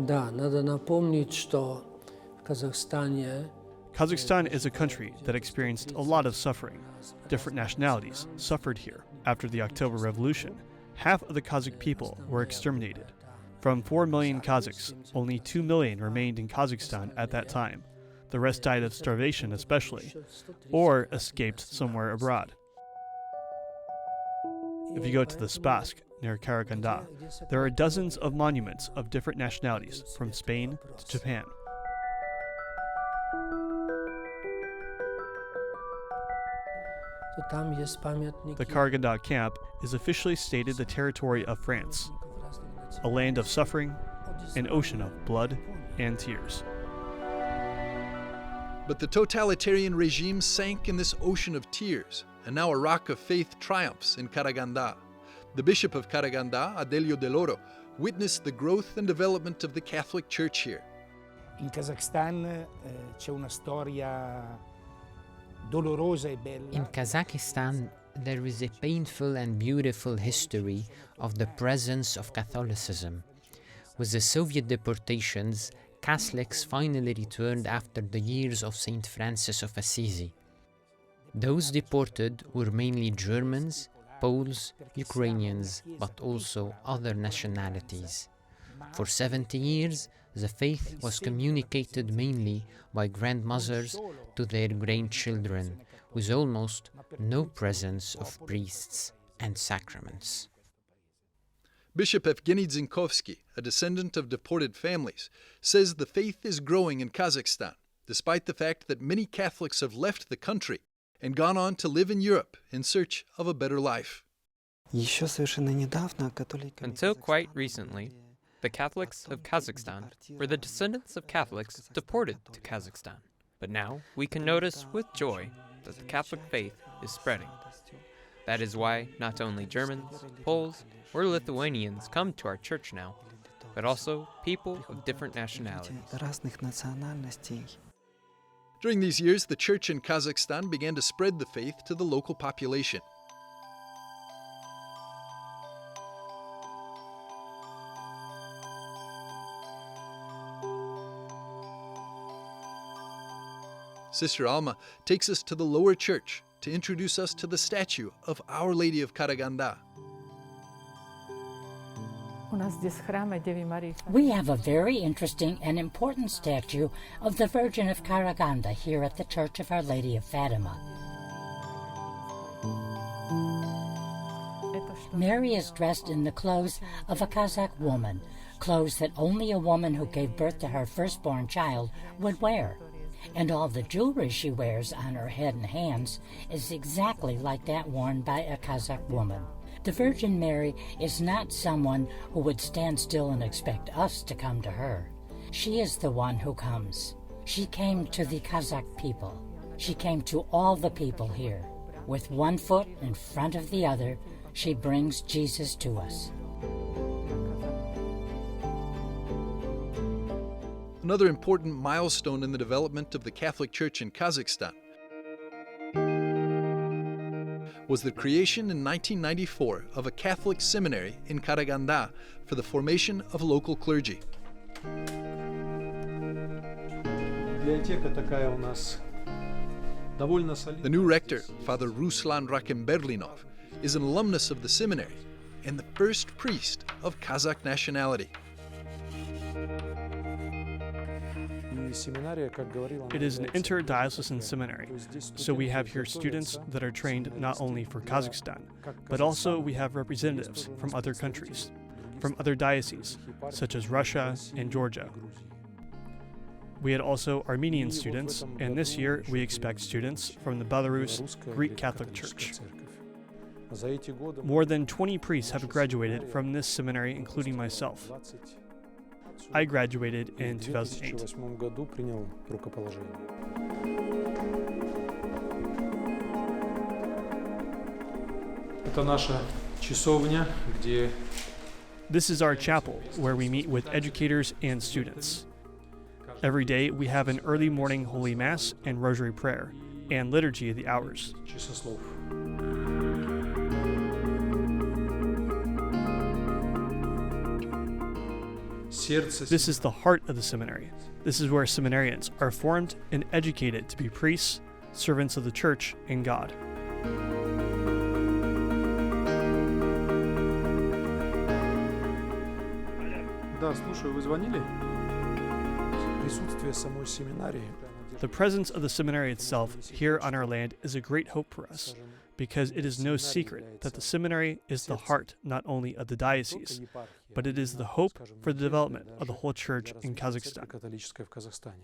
Да, надо напомнить, что в Казахстане Kazakhstan is a country that experienced a lot of suffering. Different nationalities suffered here. After the October Revolution, half of the Kazakh people were exterminated. From 4 million Kazakhs, only 2 million remained in Kazakhstan at that time. The rest died of starvation especially, or escaped somewhere abroad. If you go to the Spask, near Karaganda, there are dozens of monuments of different nationalities, from Spain to Japan. The Karaganda camp is officially stated the territory of France, a land of suffering, an ocean of blood and tears. But the totalitarian regime sank in this ocean of tears, and now a rock of faith triumphs in Karaganda. The Bishop of Karaganda, Adelio Del Oro, witnessed the growth and development of the Catholic Church here. In Kazakhstan c'è una storia dolorosa e bella. In Kazakhstan, there is a painful and beautiful history of the presence of Catholicism. With the Soviet deportations, Catholics finally returned after the years of Saint Francis of Assisi. Those deported were mainly Germans, Poles, Ukrainians, but also other nationalities. For 70 years, the faith was communicated mainly by grandmothers to their grandchildren, with almost no presence of priests and sacraments. Bishop Evgeny Dzinkovsky, a descendant of deported families, says the faith is growing in Kazakhstan, despite the fact that many Catholics have left the country and gone on to live in Europe in search of a better life. Until quite recently, the Catholics of Kazakhstan were the descendants of Catholics deported to Kazakhstan. But now we can notice with joy that the Catholic faith is spreading. That is why not only Germans, Poles, or Lithuanians come to our church now, but also people of different nationalities. During these years, the church in Kazakhstan began to spread the faith to the local population. Sister Alma takes us to the lower church to introduce us to the statue of Our Lady of Karaganda. We have a very interesting and important statue of the Virgin of Karaganda here at the Church of Our Lady of Fatima. Mary is dressed in the clothes of a Kazakh woman, clothes that only a woman who gave birth to her firstborn child would wear. And all the jewelry she wears on her head and hands is exactly like that worn by a Kazakh woman. The Virgin Mary is not someone who would stand still and expect us to come to her. She is the one who comes. She came to the Kazakh people. She came to all the people here. With one foot in front of the other, she brings Jesus to us. Another important milestone in the development of the Catholic Church in Kazakhstan was the creation in 1994 of a Catholic seminary in Karaganda for the formation of local clergy. The new rector, Father Ruslan Rakimberlinov, is an alumnus of the seminary and the first priest of Kazakh nationality. It is an interdiocesan seminary, so we have here students that are trained not only for Kazakhstan, but also we have representatives from other countries, from other dioceses, such as Russia and Georgia. We had also Armenian students, and this year we expect students from the Belarus Greek Catholic Church. More than 20 priests have graduated from this seminary, including myself. I graduated in 2008. This is our chapel, where we meet with educators and students. Every day we have an early morning Holy Mass and Rosary Prayer, and Liturgy of the Hours. This is the heart of the seminary. This is where seminarians are formed and educated to be priests, servants of the Church and God. Да, слушаю, вы звонили? Присутствие самой семинарии. The presence of the seminary itself here on our land is a great hope for us, because it is no secret that the seminary is the heart not only of the diocese, but it is the hope for the development of the whole church in Kazakhstan.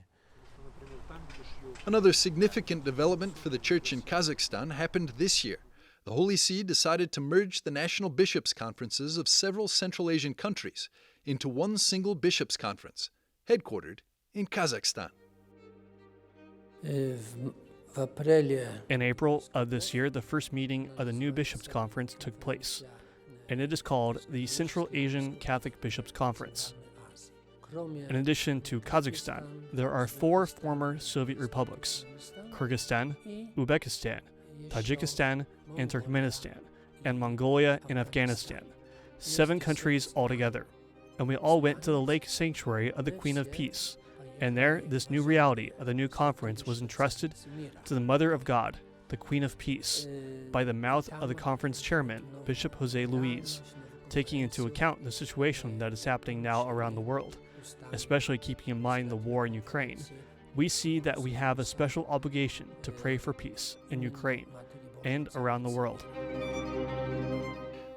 Another significant development for the church in Kazakhstan happened this year. The Holy See decided to merge the national bishops' conferences of several Central Asian countries into one single bishops' conference, headquartered in Kazakhstan. In April of this year, the first meeting of the new Bishops' Conference took place, and it is called the Central Asian Catholic Bishops' Conference. In addition to Kazakhstan, there are 4 former Soviet republics: Kyrgyzstan, Uzbekistan, Tajikistan, and Turkmenistan, and Mongolia and Afghanistan. 7 countries altogether. And we all went to the lake sanctuary of the Queen of Peace. And there, this new reality of the new conference was entrusted to the Mother of God, the Queen of Peace, by the mouth of the conference chairman, Bishop Jose Luis, taking into account the situation that is happening now around the world, especially keeping in mind the war in Ukraine. We see that we have a special obligation to pray for peace in Ukraine and around the world.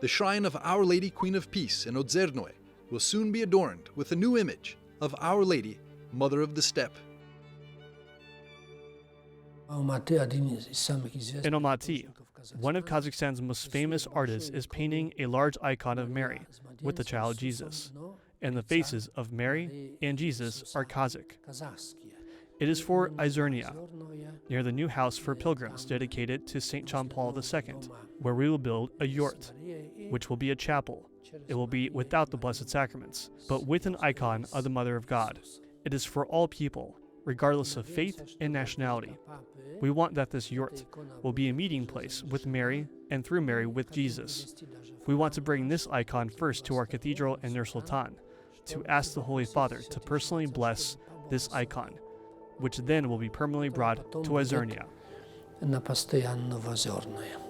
The shrine of Our Lady Queen of Peace in Ozernoye will soon be adorned with a new image of Our Lady, Mother of the Steppe. In Almaty, one of Kazakhstan's most famous artists is painting a large icon of Mary with the child Jesus, and the faces of Mary and Jesus are Kazakh. It is for Izernia, near the new house for pilgrims dedicated to St. John Paul II, where we will build a yurt, which will be a chapel. It will be without the Blessed Sacraments, but with an icon of the Mother of God. It is for all people, regardless of faith and nationality. We want that this yurt will be a meeting place with Mary and through Mary with Jesus. We want to bring this icon first to our cathedral in Nur Sultan, to ask the Holy Father to personally bless this icon, which then will be permanently brought to Izernia. На постоянно в Озерное.